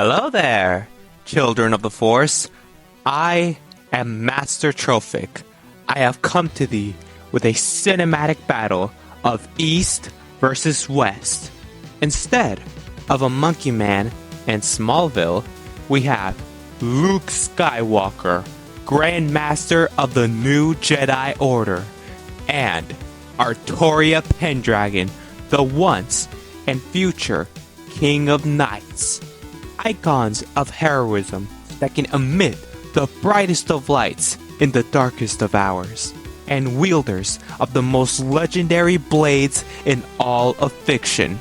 Hello there, children of the Force. I am Master Trophic. I have come to thee with a cinematic battle of East versus West. Instead of a Monkey Man and Smallville, we have Luke Skywalker, Grand Master of the New Jedi Order, and Artoria Pendragon, the once and future King of Knights. Icons of heroism that can emit the brightest of lights in the darkest of hours, and wielders of the most legendary blades in all of fiction.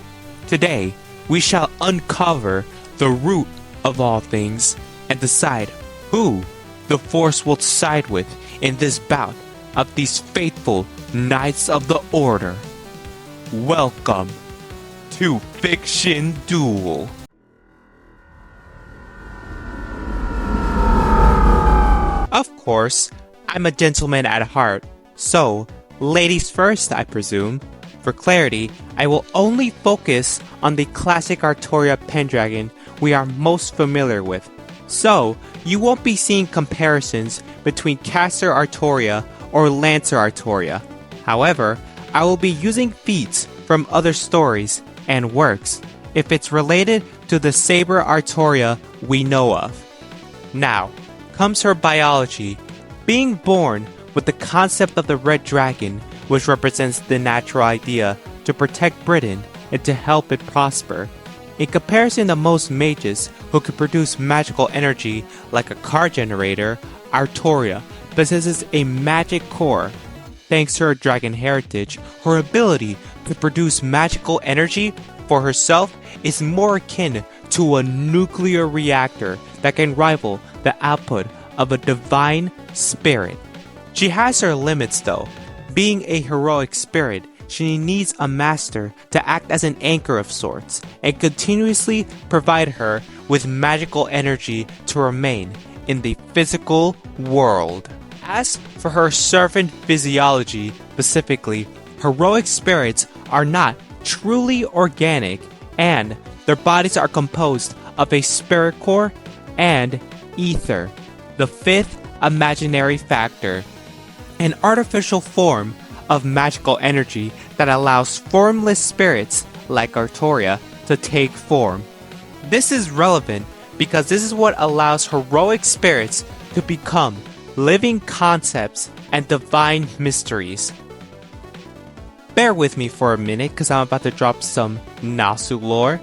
Today, we shall uncover the root of all things and decide who the Force will side with in this bout of these faithful Knights of the Order. Welcome to Fiction Duel. Of course, I'm a gentleman at heart, so ladies first, I presume. For clarity, I will only focus on the classic Artoria Pendragon we are most familiar with, so you won't be seeing comparisons between Caster Artoria or Lancer Artoria. However, I will be using feats from other stories and works if it's related to the Saber Artoria we know of. Now comes her biology, being born with the concept of the Red Dragon, which represents the natural idea to protect Britain and to help it prosper. In comparison to most mages who can produce magical energy like a car generator, Artoria possesses a magic core. Thanks to her dragon heritage, her ability to produce magical energy for herself is more akin to a nuclear reactor that can rival the output of a divine spirit. She has her limits though. Being a heroic spirit, she needs a master to act as an anchor of sorts and continuously provide her with magical energy to remain in the physical world. As for her servant physiology specifically, heroic spirits are not truly organic, and their bodies are composed of a spirit core and ether, the fifth imaginary factor, an artificial form of magical energy that allows formless spirits like Artoria to take form. This is relevant because this is what allows heroic spirits to become living concepts and divine mysteries. Bear with me for a minute because I'm about to drop some Nasu lore.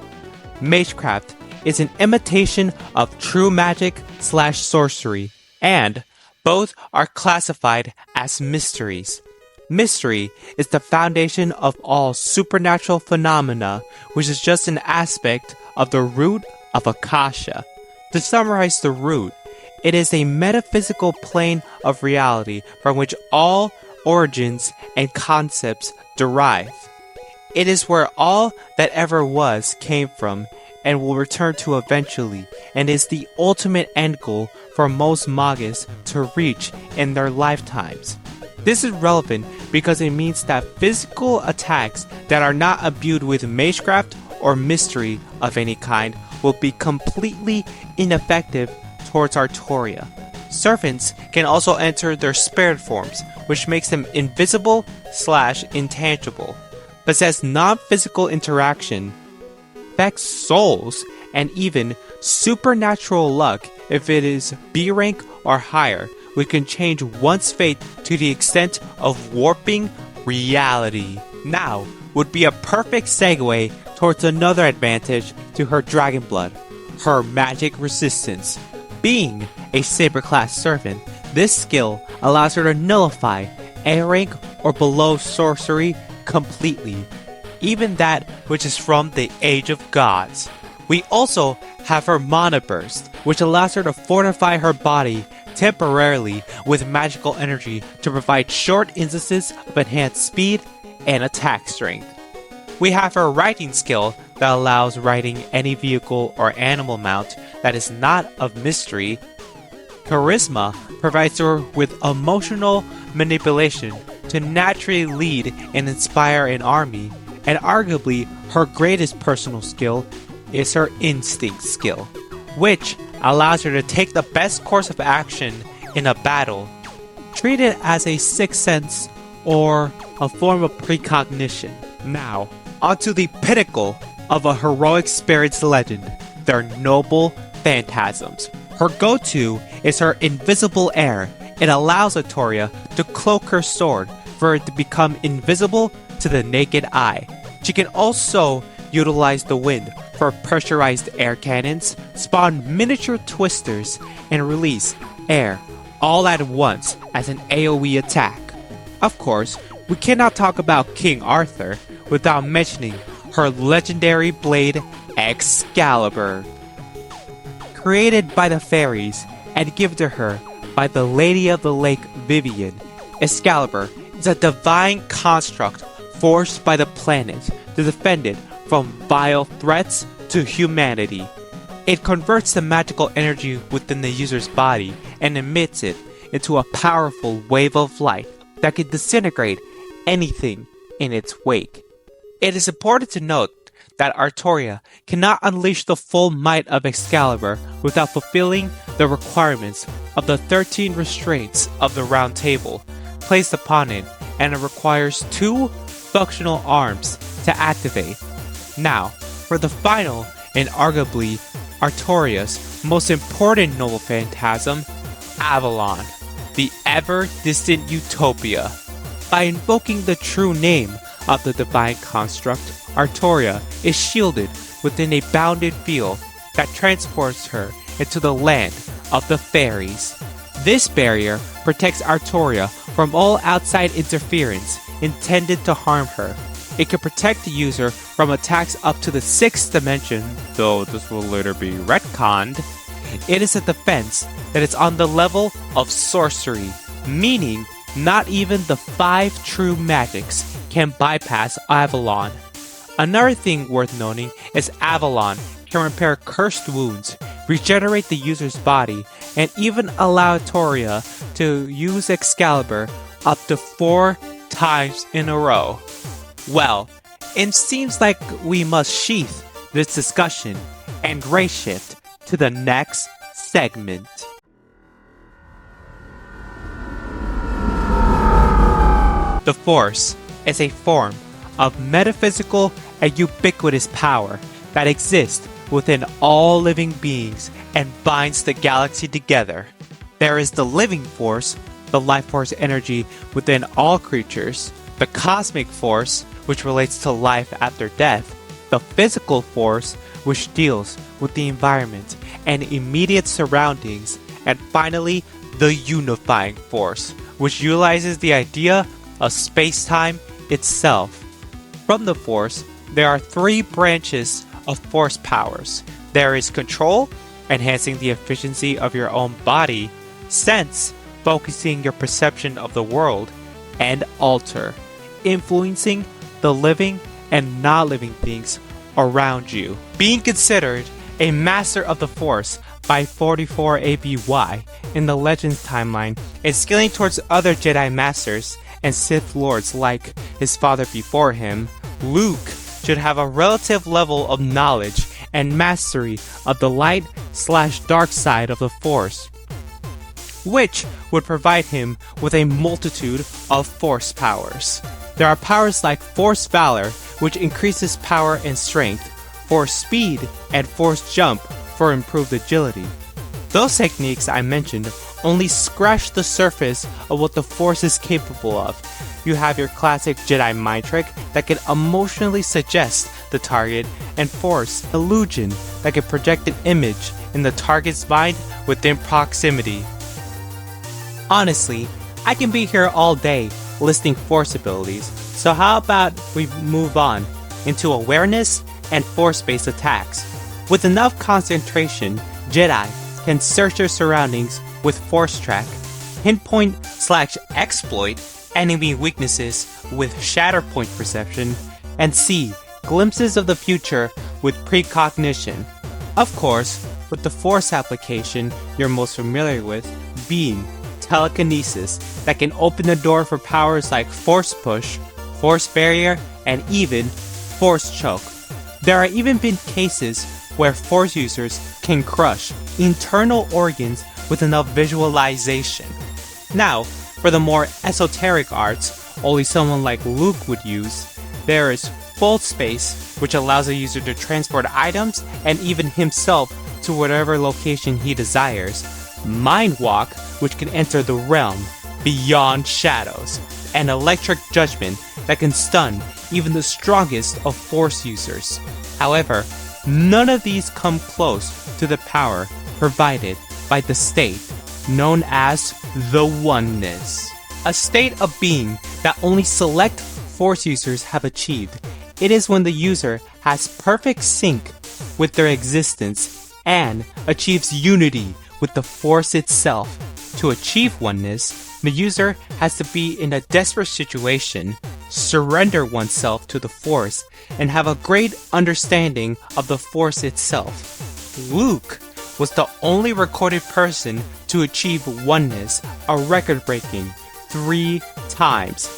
Magecraft is an imitation of true magic / sorcery, and both are classified as mysteries. Mystery is the foundation of all supernatural phenomena, which is just an aspect of the root of Akasha. To summarize the root, it is a metaphysical plane of reality from which all origins and concepts derive. It is where all that ever was came from and will return to eventually, and is the ultimate end goal for most magus to reach in their lifetimes. This is relevant because it means that physical attacks that are not imbued with magecraft or mystery of any kind will be completely ineffective towards Artoria. Servants can also enter their spirit forms, which makes them invisible / intangible, possess non-physical interaction, affects souls, and even supernatural luck if it is B rank or higher, which can change one's fate to the extent of warping reality. Now would be a perfect segue towards another advantage to her dragon blood, her magic resistance. Being a Saber class servant, this skill allows her to nullify A rank or below sorcery completely, even that which is from the Age of Gods. We also have her Mana Burst, which allows her to fortify her body temporarily with magical energy to provide short instances of enhanced speed and attack strength. We have her riding skill that allows riding any vehicle or animal mount that is not of mystery. Charisma provides her with emotional manipulation to naturally lead and inspire an army, and arguably her greatest personal skill is her instinct skill, which allows her to take the best course of action in a battle. Treat it as a sixth sense or a form of precognition. Now, onto the pinnacle of a heroic spirit's legend, their noble phantasms. Her go-to is her invisible air. It allows Artoria to cloak her sword for it to become invisible to the naked eye. She can also utilize the wind for pressurized air cannons, spawn miniature twisters, and release air all at once as an AoE attack. Of course, we cannot talk about King Arthur without mentioning her legendary blade Excalibur. Created by the fairies and given to her by the Lady of the Lake Vivian, Excalibur is a divine construct forged by the planet to defend it from vile threats to humanity. It converts the magical energy within the user's body and emits it into a powerful wave of light that can disintegrate anything in its wake. It is important to note that Artoria cannot unleash the full might of Excalibur without fulfilling the requirements of the 13 restraints of the Round Table placed upon it, and it requires 2 functional arms to activate. Now, for the final and arguably Artoria's most important noble phantasm, Avalon, the ever-distant utopia. By invoking the true name of the divine construct, Artoria is shielded within a bounded field that transports her into the land of the fairies. This barrier protects Artoria from all outside interference intended to harm her. It can protect the user from attacks up to the 6th dimension, though this will later be retconned. It is a defense that is on the level of sorcery, meaning not even the 5 true magics can bypass Avalon. Another thing worth noting is Avalon can repair cursed wounds, regenerate the user's body, and even allow Artoria to use Excalibur up to 4 times in a row. Well, it seems like we must sheath this discussion and grade shift to the next segment. The Force is a form of metaphysical and ubiquitous power that exists within all living beings and binds the galaxy together. There is the living force, the life force energy within all creatures, the cosmic force, which relates to life after death, the physical force, which deals with the environment and immediate surroundings, and finally, the unifying force, which utilizes the idea of space-time itself. From the Force, there are 3 branches of Force powers. There is Control, enhancing the efficiency of your own body, Sense, focusing your perception of the world, and Alter, influencing the living and non-living things around you. Being considered a Master of the Force by 44 ABY in the Legends timeline and scaling towards other Jedi Masters and Sith Lords like his father before him, Luke should have a relative level of knowledge and mastery of the light/dark side of the Force, which would provide him with a multitude of Force powers. There are powers like Force Valor, which increases power and strength, Force Speed, and Force Jump for improved agility. Those techniques I mentioned only scratch the surface of what the Force is capable of. You have your classic Jedi mind trick that can emotionally suggest the target, and Force Illusion that can project an image in the target's mind within proximity. Honestly, I can be here all day listing Force abilities, so how about we move on into awareness and Force-based attacks. With enough concentration, Jedi can search their surroundings with Force Track, pinpoint/exploit enemy weaknesses with Shatterpoint perception, and see glimpses of the future with precognition. Of course, with the Force application you're most familiar with being telekinesis that can open the door for powers like Force Push, Force Barrier, and even Force Choke. There have even been cases where Force users can crush internal organs with enough visualization. Now, for the more esoteric arts only someone like Luke would use, there is Full Space, which allows a user to transport items and even himself to whatever location he desires, Mind Walk, which can enter the realm beyond shadows, and Electric Judgment that can stun even the strongest of Force users. However, none of these come close to the power provided by the state known as the Oneness. A state of being that only select Force users have achieved. It is when the user has perfect sync with their existence and achieves unity with the Force itself. To achieve oneness, the user has to be in a desperate situation, surrender oneself to the Force, and have a great understanding of the Force itself. Luke was the only recorded person to achieve oneness, a record-breaking 3 times.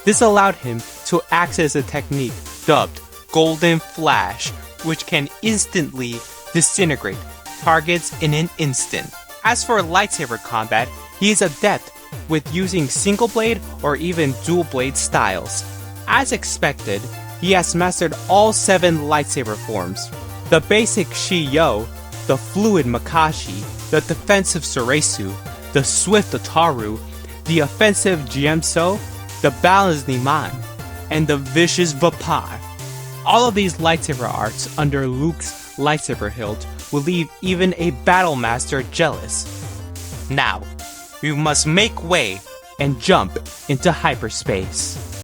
This allowed him to access a technique dubbed Golden Flash, which can instantly disintegrate targets in an instant. As for lightsaber combat, he is adept with using single blade or even dual blade styles. As expected, he has mastered all 7 lightsaber forms: the basic Shiyo, the fluid Makashi, the defensive Soresu, the swift Ataru, the offensive Jiemso, the balanced Niman, and the vicious Vapar. All of these lightsaber arts under Luke's lightsaber hilt will leave even a battle master jealous. Now, we must make way and jump into hyperspace.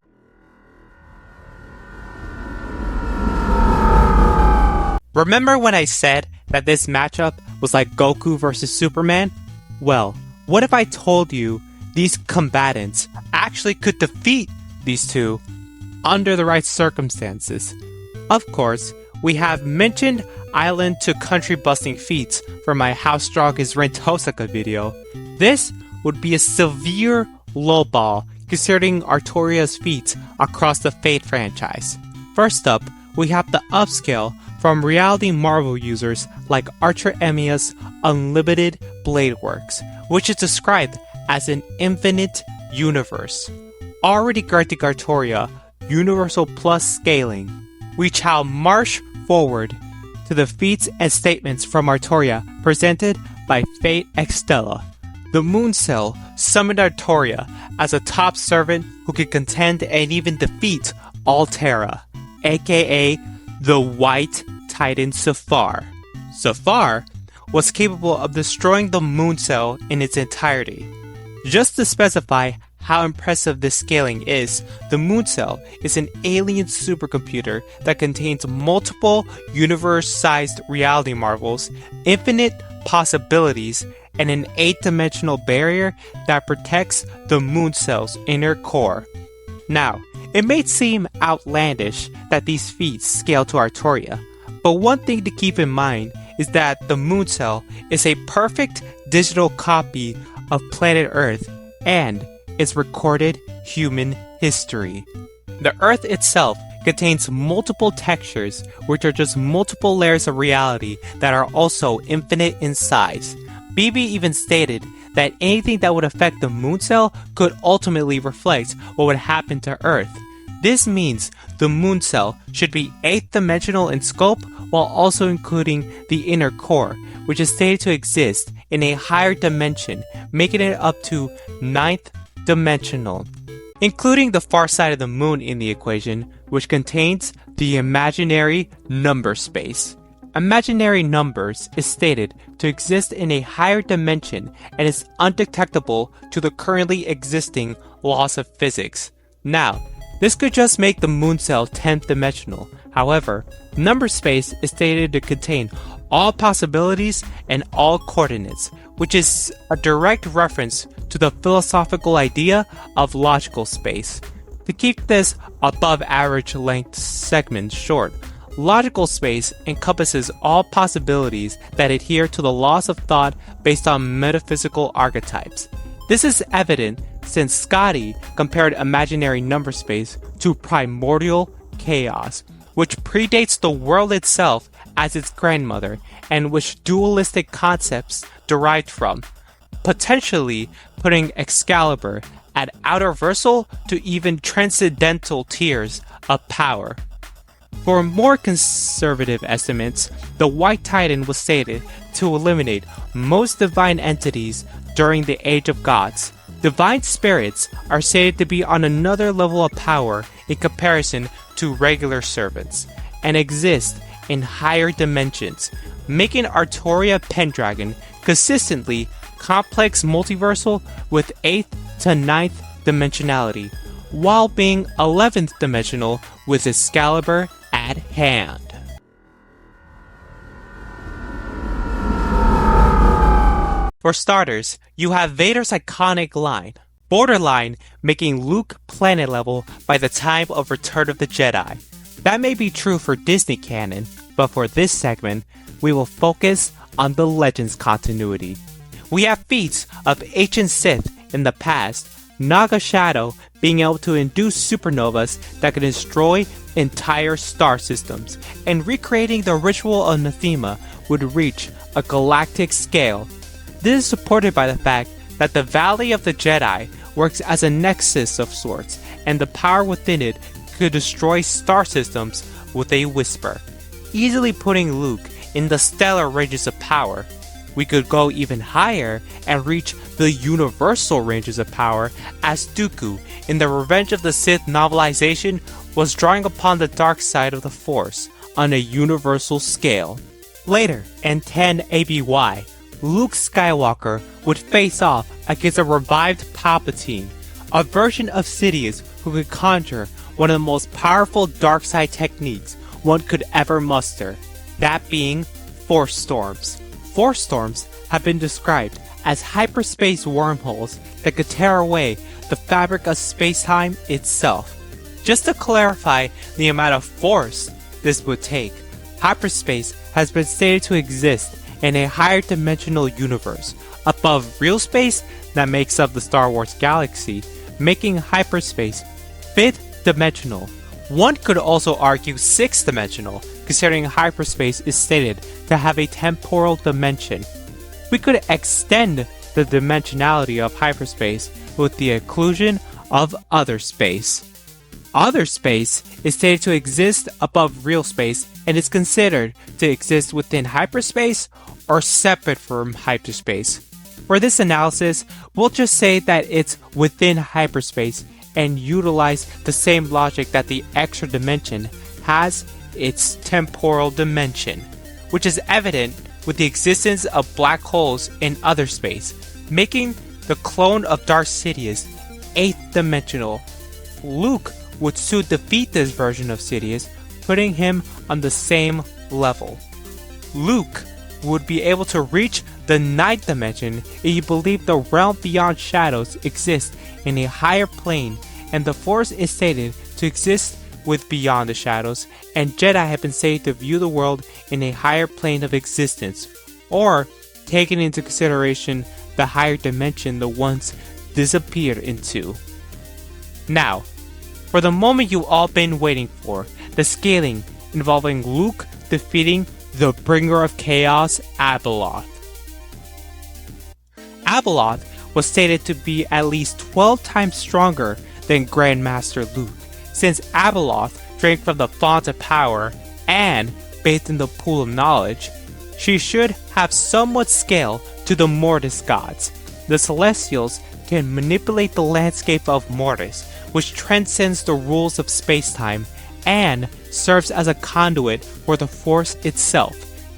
Remember when I said that this matchup was like Goku versus Superman? Well, what if I told you these combatants actually could defeat these two under the right circumstances? Of course, we have mentioned island to country busting feats from my How Strong is Ren Tosaka video. This would be a severe lowball considering Artoria's feats across the Fate franchise. First up, we have the upscale from Reality Marvel users like Archer Emiya's Unlimited Blade Works, which is described as an infinite universe. Already granting Artoria universal plus scaling, we shall march forward to the feats and statements from Artoria presented by Fate Extella. The Moon Cell summoned Artoria as a top servant who could contend and even defeat Altera, aka the White Titan Safar. Safar was capable of destroying the Moon Cell in its entirety. Just to specify how impressive this scaling is, the Moon Cell is an alien supercomputer that contains multiple universe-sized reality marvels, infinite possibilities, and an 8-dimensional barrier that protects the Moon Cell's inner core. Now, it may seem outlandish that these feats scale to Artoria, but one thing to keep in mind is that the Moon Cell is a perfect digital copy of planet Earth and its recorded human history. The Earth itself contains multiple textures, which are just multiple layers of reality that are also infinite in size. BB even stated that anything that would affect the Moon Cell could ultimately reflect what would happen to Earth. This means the Moon Cell should be 8th dimensional in scope while also including the inner core, which is stated to exist in a higher dimension, making it up to 9th dimensional, including the far side of the moon in the equation, which contains the imaginary number space. Imaginary numbers is stated to exist in a higher dimension and is undetectable to the currently existing laws of physics. Now, this could just make the Moon Cell 10th dimensional. However, number space is stated to contain all possibilities and all coordinates, which is a direct reference to the philosophical idea of logical space. To keep this above average length segment short, logical space encompasses all possibilities that adhere to the laws of thought based on metaphysical archetypes. This is evident since Scotty compared imaginary number space to primordial chaos, which predates the world itself as its grandmother, and which dualistic concepts derived from, potentially putting Excalibur at outer-versal to even transcendental tiers of power. For more conservative estimates, the White Titan was stated to eliminate most divine entities during the Age of Gods. Divine spirits are stated to be on another level of power in comparison to regular servants, and exist in higher dimensions, making Artoria Pendragon consistently complex multiversal with 8th to 9th dimensionality, while being 11th dimensional with Excalibur at hand. For starters, you have Vader's iconic line, borderline making Luke planet level by the time of Return of the Jedi. That may be true for Disney canon, but for this segment, we will focus on the Legends continuity. We have feats of ancient Sith in the past, Naga Shadow being able to induce supernovas that could destroy entire star systems, and recreating the ritual of Anathema would reach a galactic scale. This is supported by the fact that the Valley of the Jedi works as a nexus of sorts, and the power within it could destroy star systems with a whisper, easily putting Luke in the stellar ranges of power. We could go even higher and reach the universal ranges of power, as Dooku in the Revenge of the Sith novelization was drawing upon the dark side of the Force on a universal scale. Later, in 10 ABY, Luke Skywalker would face off against a revived Palpatine, a version of Sidious who could conjure one of the most powerful dark side techniques one could ever muster, that being Force Storms. Force Storms have been described as hyperspace wormholes that could tear away the fabric of space-time itself. Just to clarify the amount of force this would take, hyperspace has been stated to exist in a higher dimensional universe, above real space that makes up the Star Wars galaxy, making hyperspace 5th dimensional. One could also argue 6th dimensional, considering hyperspace is stated to have a temporal dimension. We could extend the dimensionality of hyperspace with the inclusion of other space. Other space is stated to exist above real space and is considered to exist within hyperspace or separate from hyperspace. For this analysis, we'll just say that it's within hyperspace and utilize the same logic that the extra dimension has its temporal dimension, which is evident with the existence of black holes in other space, making the clone of Darth Sidious 8th dimensional. Luke would soon defeat this version of Sidious, putting him on the same level. Luke would be able to reach the 9th dimension if he believed the realm beyond shadows exists in a higher plane, and the Force is stated to exist with beyond the shadows, and Jedi have been said to view the world in a higher plane of existence, or taking into consideration the higher dimension the ones disappeared into. Now, for the moment you all been waiting for, the scaling involving Luke defeating the Bringer of Chaos, Abeloth. Abeloth was stated to be at least 12 times stronger than Grandmaster Luke, since Abeloth drank from the font of power and bathed in the pool of knowledge. She should have somewhat scale to the Mortis gods. The Celestials can manipulate the landscape of Mortis, which transcends the rules of space-time and serves as a conduit for the Force itself,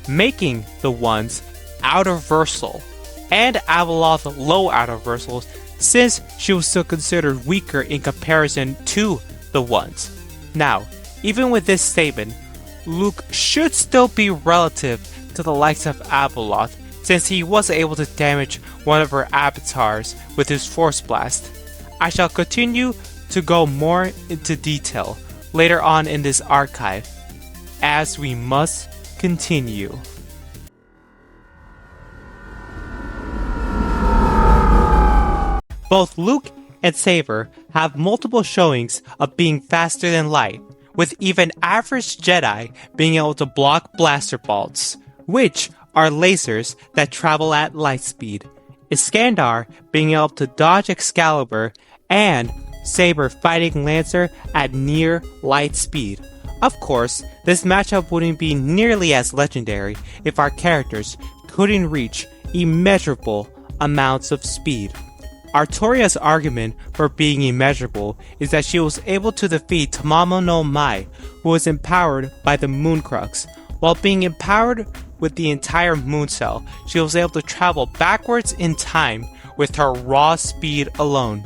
making the ones outer-versal, and Abeloth low outer-versals, since she was still considered weaker in comparison to the ones. Now, even with this statement, Luke should still be relative to the likes of Abeloth, since he was able to damage one of her avatars with his Force Blast. I shall continue to go more into detail later on in this archive, as we must continue. Both Luke and Saber have multiple showings of being faster than light, with even average Jedi being able to block blaster bolts, which are lasers that travel at light speed, Iskandar being able to dodge Excalibur, and Saber fighting Lancer at near light speed. Of course, this matchup wouldn't be nearly as legendary if our characters couldn't reach immeasurable amounts of speed. Artoria's argument for being immeasurable is that she was able to defeat Tamamo no Mai, who was empowered by the Moon Crux. While being empowered with the entire Moon Cell, she was able to travel backwards in time with her raw speed alone.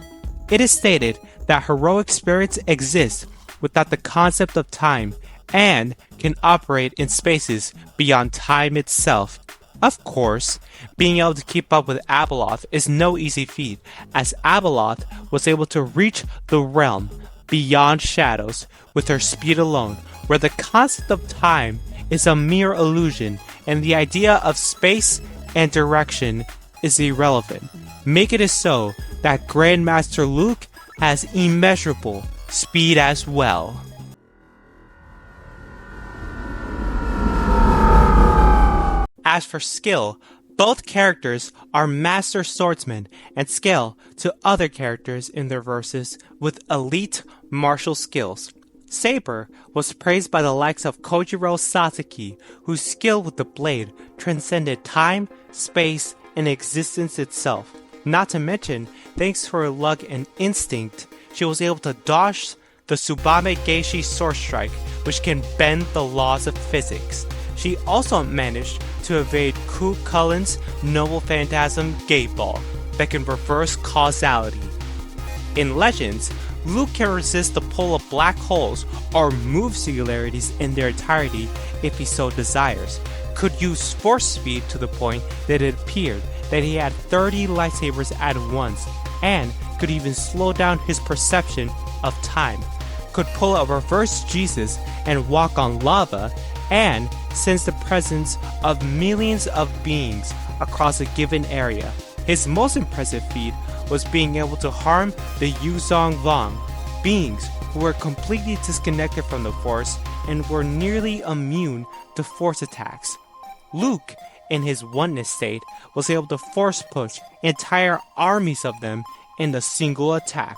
It is stated that heroic spirits exist without the concept of time and can operate in spaces beyond time itself. Of course, being able to keep up with Abeloth is no easy feat, as Abeloth was able to reach the realm beyond shadows with her speed alone, where the concept of time is a mere illusion and the idea of space and direction is irrelevant. Make it so that Grandmaster Luke has immeasurable speed as well. As for skill, both characters are master swordsmen and scale to other characters in their verses with elite martial skills. Saber was praised by the likes of Kojiro Sasaki, whose skill with the blade transcended time, space, and existence itself. Not to mention, thanks to her luck and instinct, she was able to dodge the Tsubame Geishi sword strike, which can bend the laws of physics. She also managed to evade Ku Cullen's Noble Phantasm Gate Ball that can reverse causality. In Legends, Luke can resist the pull of black holes or move singularities in their entirety if he so desires, could use force speed to the point that it appeared that he had 30 lightsabers at once, and could even slow down his perception of time, could pull a reverse Jesus and walk on lava, and sense the presence of millions of beings across a given area. His most impressive feat was being able to harm the Yuzong Vong, beings who were completely disconnected from the Force and were nearly immune to Force attacks. Luke, in his oneness state, was able to force push entire armies of them in a single attack.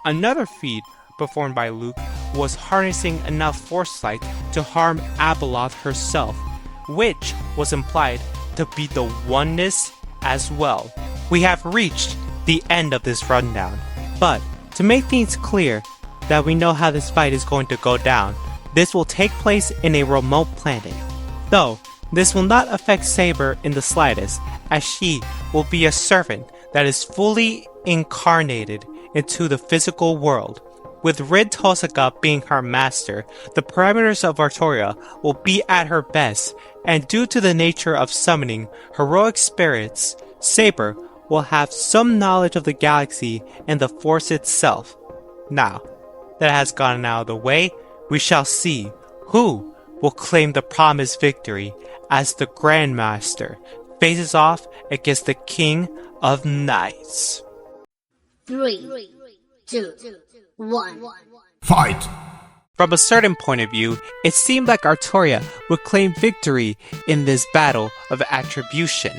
Another feat performed by Luke was harnessing enough Force light to harm Abeloth herself, which was implied to be the oneness as well. We have reached the end of this rundown, but to make things clear that we know how this fight is going to go down, this will take place in a remote planet. Though, this will not affect Saber in the slightest, as she will be a servant that is fully incarnated into the physical world. With Rid Tosaka being her master, the parameters of Artoria will be at her best, and due to the nature of summoning heroic spirits, Saber will have some knowledge of the galaxy and the Force itself. Now, that has gotten out of the way, we shall see who will claim the promised victory as the Grandmaster faces off against the King of Knights. 3, 2, 1. Fight! From a certain point of view, it seemed like Artoria would claim victory in this battle of attribution.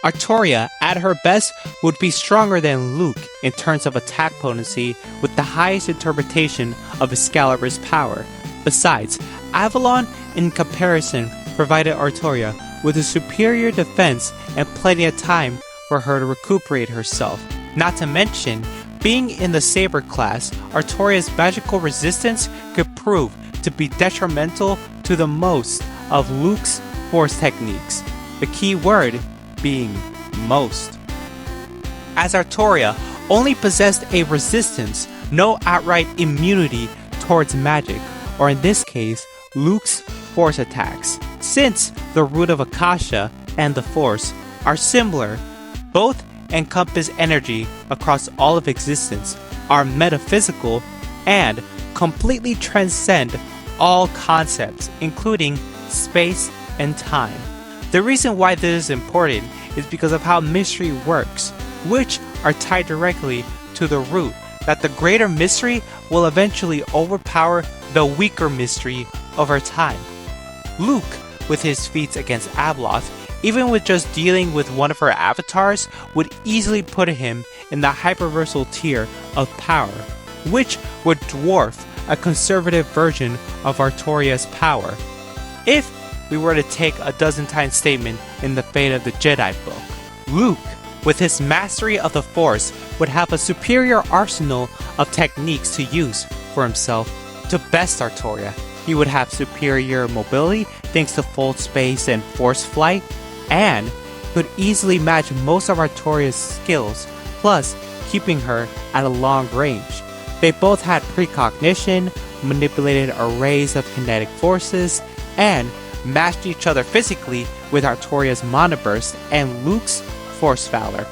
Artoria, at her best, would be stronger than Luke in terms of attack potency with the highest interpretation of Excalibur's power. Besides, Avalon, in comparison, provided Artoria with a superior defense and plenty of time for her to recuperate herself. Not to mention, being in the Saber class, Artoria's magical resistance could prove to be detrimental to the most of Luke's Force techniques. The key word being most. As Artoria only possessed a resistance, no outright immunity towards magic, or in this case, Luke's Force attacks. Since the root of Akasha and the Force are similar, both encompass energy across all of existence, are metaphysical, and completely transcend all concepts, including space and time. The reason why this is important is because of how mystery works, which are tied directly to the root, that the greater mystery will eventually overpower the weaker mystery over time. Luke, with his feats against Abeloth, even with just dealing with one of her avatars, would easily put him in the hyperversal tier of power, which would dwarf a conservative version of Artoria's power. If we were to take a dozen times statement in the Fate of the Jedi book, Luke, with his mastery of the Force, would have a superior arsenal of techniques to use for himself to best Artoria. He would have superior mobility thanks to full space and force flight, and could easily match most of Artoria's skills, plus keeping her at a long range. They both had precognition, manipulated arrays of kinetic forces, and matched each other physically with Artoria's mana burst and Luke's force valor.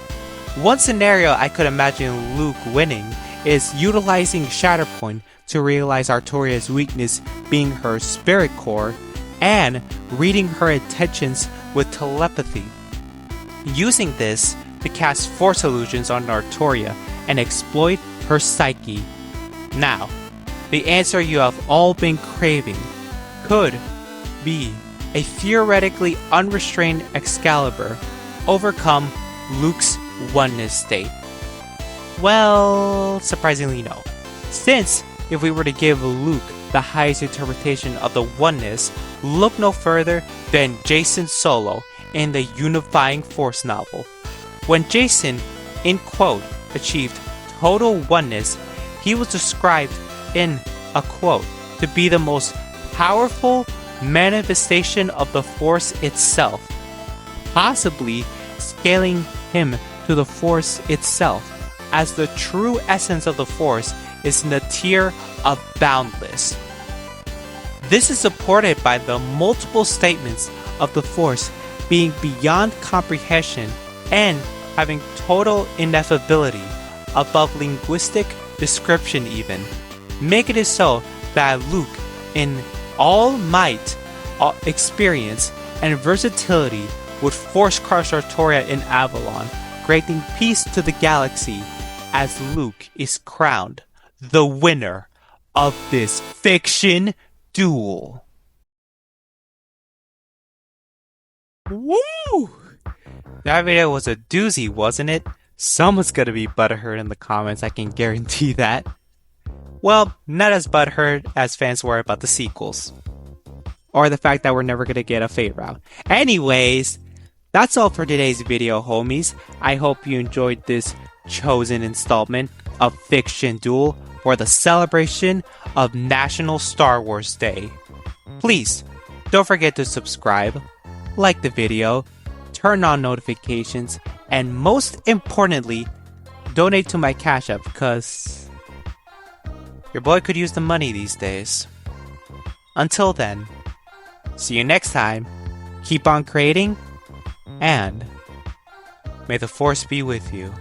One scenario I could imagine Luke winning is utilizing Shatterpoint to realize Artoria's weakness being her spirit core and reading her intentions with telepathy. Using this to cast force illusions on Artoria and exploit her psyche. Now, the answer you have all been craving could be a theoretically unrestrained Excalibur overcome Luke's oneness state. Well, surprisingly no. Since if we were to give Luke the highest interpretation of the oneness, look no further than Jason Solo in the Unifying Force novel. When Jason, in quote, achieved total oneness, he was described in a quote to be the most powerful manifestation of the Force itself, possibly scaling him to the Force itself, as the true essence of the Force is in the tier of boundless. This is supported by the multiple statements of the Force being beyond comprehension and having total ineffability, above linguistic description even, making it so that Luke, in all might, experience, and versatility, would force crush Artoria in Avalon, granting peace to the galaxy, as Luke is crowned the winner of this fiction duel. Woo! That video was a doozy, wasn't it? Someone's gonna be butthurt in the comments, I can guarantee that. Well, not as butthurt as fans were about the sequels. Or the fact that we're never gonna get a Fate route. Anyways, that's all for today's video, homies. I hope you enjoyed this chosen installment of Fiction Duel for the celebration of National Star Wars Day. Please, don't forget to subscribe, like the video, turn on notifications, and most importantly, donate to my Cash App because your boy could use the money these days. Until then, see you next time, keep on creating, and may the Force be with you.